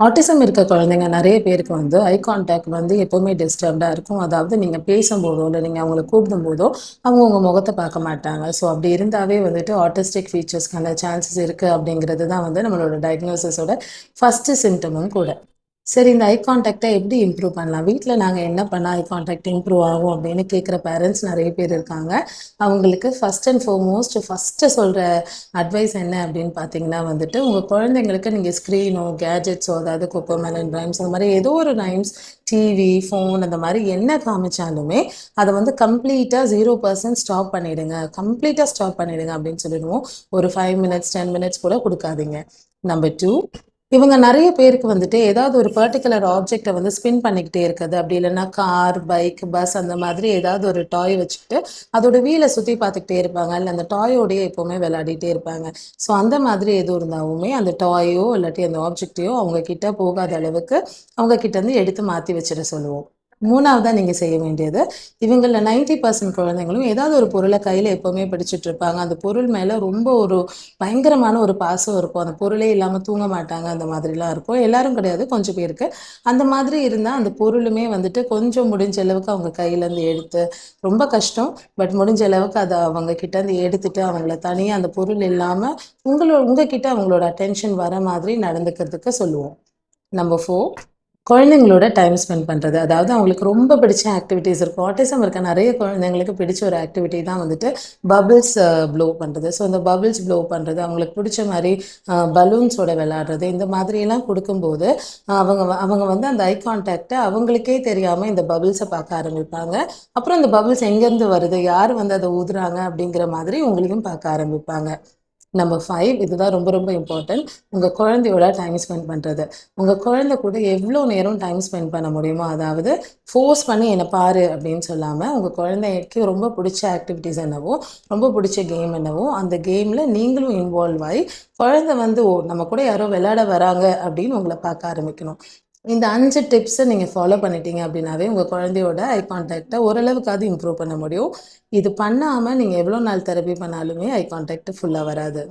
Autism இருக்க குழந்தைங்க நிறைய பேருக்கு வந்து ஐ கான்டாக்ட் வந்து எப்போவுமே டிஸ்டர்ப்டாக இருக்கும். அதாவது நீங்கள் பேசும்போதோ இல்லை நீங்கள் அவங்கள கூப்பிடும்போதோ அவங்க உங்கள் முகத்தை பார்க்க மாட்டாங்க. ஸோ அப்படி இருந்தாவே வந்துட்டு ஆட்டிஸ்டிக் ஃபீச்சர்ஸ்க்கான சான்சஸ் இருக்குது அப்படிங்கிறது தான் வந்து நம்மளோட டயக்னோசிஸோட ஃபஸ்ட்டு சிம்டமும் கூட. சரி, இந்த ஐ கான்டாக்டை எப்படி இம்ப்ரூவ் பண்ணலாம்? வீட்டில் நாங்கள் என்ன பண்ணால் ஐ கான்டாக்ட் இம்ப்ரூவ் ஆகும் அப்படின்னு கேட்குற பேரண்ட்ஸ் நிறைய பேர் இருக்காங்க. அவங்களுக்கு ஃபஸ்ட் அண்ட் ஃபோர்மோஸ்ட் ஃபஸ்ட்டு சொல்கிற அட்வைஸ் என்ன அப்படின்னு பார்த்தீங்கன்னா வந்துட்டு, உங்கள் குழந்தைங்களுக்கு நீங்கள் ஸ்க்ரீனோ கேஜெட்ஸோ, அதாவது கொக்கோமெலன் ரைம்ஸ் அந்த மாதிரி ஏதோ ஒரு ரைம்ஸ், டிவி, ஃபோன் அந்த மாதிரி என்ன காமிச்சாலுமே அதை வந்து கம்ப்ளீட்டாக 0% ஸ்டாப் பண்ணிடுங்க, கம்ப்ளீட்டாக ஸ்டாப் பண்ணிடுங்க அப்படின்னு சொல்லிடுவோம். ஒரு 5 மினிட்ஸ் 10 மினிட்ஸ் கூட கொடுக்காதீங்க. நம்பர் டூ, இவங்க நிறைய பேருக்கு வந்துட்டு ஏதாவது ஒரு பர்டிகுலர் ஆப்ஜெக்டை வந்து ஸ்பின் பண்ணிக்கிட்டே இருக்குது. அப்படி இல்லைன்னா கார், பைக், பஸ் அந்த மாதிரி ஏதாவது ஒரு டாய் வச்சுக்கிட்டு அதோட வீலை சுற்றி பார்த்துக்கிட்டே இருப்பாங்க, இல்லை அந்த டாயோடையே எப்போவுமே விளையாடிட்டே இருப்பாங்க. ஸோ அந்த மாதிரி எதுவும் இருந்தாலுமே அந்த டாயோ இல்லாட்டி அந்த ஆப்ஜெக்டையோ அவங்க கிட்ட போகாத அளவுக்கு அவங்க கிட்ட இருந்து எடுத்து மாற்றி வச்சிட சொல்லுவோம். மூணாவதாக நீங்கள் செய்ய வேண்டியது, இவங்களில் 90% குழந்தைங்களும் ஏதாவது ஒரு பொருளை கையில் எப்போவுமே பிடிச்சிட்டு இருப்பாங்க. அந்த பொருள் மேலே ரொம்ப ஒரு பயங்கரமான ஒரு பாசம் இருக்கும். அந்த பொருளே இல்லாமல் தூங்க மாட்டாங்க. அந்த மாதிரிலாம் இருக்கும். எல்லாரும் கிடையாது, கொஞ்சம் பேருக்கு. அந்த மாதிரி இருந்தால் அந்த பொருளுமே வந்துட்டு கொஞ்சம் முடிஞ்ச அளவுக்கு அவங்க கையிலேருந்து எடுத்து, ரொம்ப கஷ்டம், பட் முடிஞ்ச அளவுக்கு அதை அவங்க கிட்டேருந்து எடுத்துட்டு அவங்கள தனியாக அந்த பொருள் இல்லாமல் உங்ககிட்ட அவங்களோட அட்டென்ஷன் வர மாதிரி நடந்துக்கிறதுக்கு சொல்லுவோம். நம்பர் 4, குழந்தைங்களோட டைம் ஸ்பெண்ட் பண்ணுறது. அதாவது அவங்களுக்கு ரொம்ப பிடிச்ச ஆக்டிவிட்டீஸ் இருக்கும். ஆட்டிசம் இருக்க நிறைய குழந்தைங்களுக்கு பிடிச்ச ஒரு ஆக்டிவிட்டி தான் வந்துட்டு பபிள்ஸ் ப்ளோ பண்ணுறது. ஸோ இந்த பபிள்ஸ் ப்ளோ பண்ணுறது, அவங்களுக்கு பிடிச்ச மாதிரி பலூன்ஸோட விளையாடுறது, இந்த மாதிரியெல்லாம் கொடுக்கும்போது அவங்க வந்து அந்த ஐ கான்டாக்டை அவங்களுக்கே தெரியாமல் இந்த பபிள்ஸை பார்க்க ஆரம்பிப்பாங்க. அப்புறம் இந்த பபிள்ஸ் எங்கேருந்து வருது, யார் வந்து அதை ஊதுறாங்க அப்படிங்கிற மாதிரி உங்களையும் பார்க்க ஆரம்பிப்பாங்க. நம்பர் 5, இதுதான் ரொம்ப ரொம்ப இம்பார்ட்டன்ட். உங்கள் குழந்தையோட டைம் ஸ்பெண்ட் பண்ணுறது. உங்கள் குழந்தை கூட எவ்வளோ நேரம் டைம் ஸ்பெண்ட் பண்ண முடியுமோ, அதாவது ஃபோர்ஸ் பண்ணி என்னை பாரு அப்படின்னு சொல்லாமல், உங்கள் குழந்தைக்கு ரொம்ப பிடிச்ச ஆக்டிவிட்டீஸ் என்னவோ, ரொம்ப பிடிச்ச கேம் என்னவோ அந்த கேமில் நீங்களும் இன்வால்வ் ஆகி குழந்தை வந்து ஓ நம்ம கூட யாரோ விளையாட வராங்க அப்படின்னு உங்களை பார்க்க ஆரம்பிக்கணும். இந்த 5 டிப்ஸை நீங்கள் ஃபாலோ பண்ணிட்டீங்க அப்படின்னாவே உங்கள் குழந்தையோட ஐ கான்டாக்டை ஓரளவுக்காவது இம்ப்ரூவ் பண்ண முடியும். இது பண்ணாமல் நீங்கள் எவ்வளோ நாள் தெரப்பி பண்ணாலுமே ஐ கான்டாக்ட் ஃபுல்லாக வராது.